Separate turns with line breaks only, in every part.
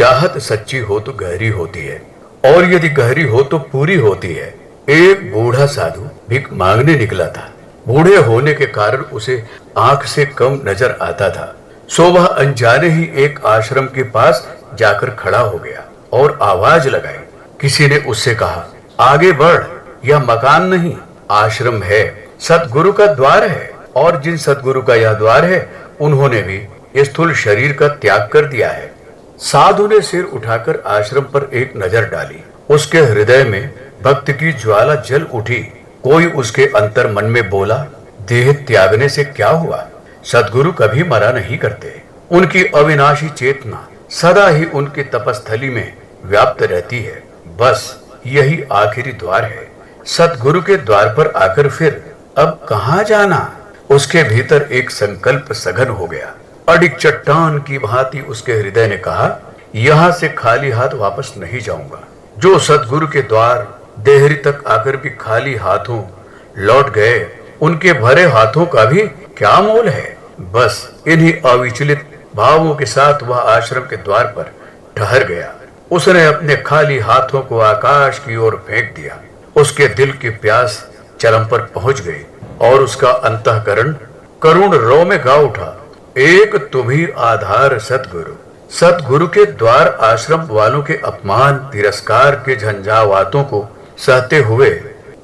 चाहत सच्ची हो तो गहरी होती है, और यदि गहरी हो तो पूरी होती है। एक बूढ़ा साधु भीख मांगने निकला था। बूढ़े होने के कारण उसे आंख से कम नजर आता था। सो वह अनजाने ही एक आश्रम के पास जाकर खड़ा हो गया और आवाज लगाई। किसी ने उससे कहा, आगे बढ़, यह मकान नहीं आश्रम है, सतगुरु का द्वार है। और जिन सतगुरु का यह द्वार है, उन्होंने भी स्थूल शरीर का त्याग कर दिया है। साधु ने सिर उठाकर आश्रम पर एक नजर डाली। उसके हृदय में भक्ति की ज्वाला जल उठी। कोई उसके अंतर मन में बोला, देह त्यागने से क्या हुआ, सद्गुरु कभी मरा नहीं करते। उनकी अविनाशी चेतना सदा ही उनकी तपस्थली में व्याप्त रहती है। बस यही आखिरी द्वार है। सतगुरु के द्वार पर आकर फिर अब कहाँ जाना। उसके भीतर एक संकल्प सघन हो गया। अडिग चट्टान की भांति उसके हृदय ने कहा, यहाँ से खाली हाथ वापस नहीं जाऊंगा। जो सतगुरु के द्वार देहरी तक आकर भी खाली हाथों लौट गए, उनके भरे हाथों का भी क्या मोल है। बस इन्हीं अविचलित भावों के साथ वह आश्रम के द्वार पर ठहर गया। उसने अपने खाली हाथों को आकाश की ओर फेंक दिया। उसके दिल की प्यास चरम पर पहुंच गई और उसका अंतःकरण करुण रो में गा उठा, एक तुम ही आधार सतगुरु। सतगुरु के द्वार आश्रम वालों के अपमान तिरस्कार के झंझावातों को सहते हुए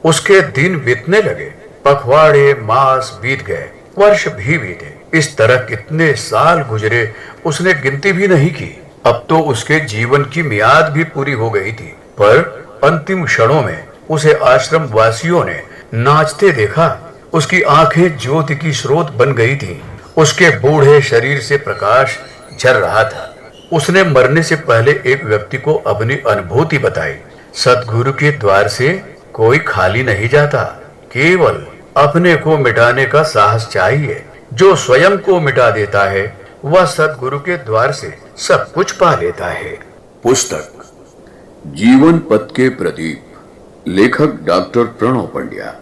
उसके दिन बीतने लगे। पखवाड़े मास बीत गए, वर्ष भी बीते। इस तरह कितने साल गुजरे उसने गिनती भी नहीं की। अब तो उसके जीवन की मियाद भी पूरी हो गई थी, पर अंतिम क्षणों में उसे आश्रम वासियों ने नाचते देखा। उसकी आंखें ज्योति की स्रोत बन गई थीं। उसके बूढ़े शरीर से प्रकाश झर रहा था। उसने मरने से पहले एक व्यक्ति को अपनी अनुभूति बताई, सतगुरु के द्वार से कोई खाली नहीं जाता, केवल अपने को मिटाने का साहस चाहिए। जो स्वयं को मिटा देता है, वह सतगुरु के द्वार से सब कुछ पा लेता है।
पुस्तक जीवन पथ के प्रदीप, लेखक डॉक्टर प्रणव पंड्या।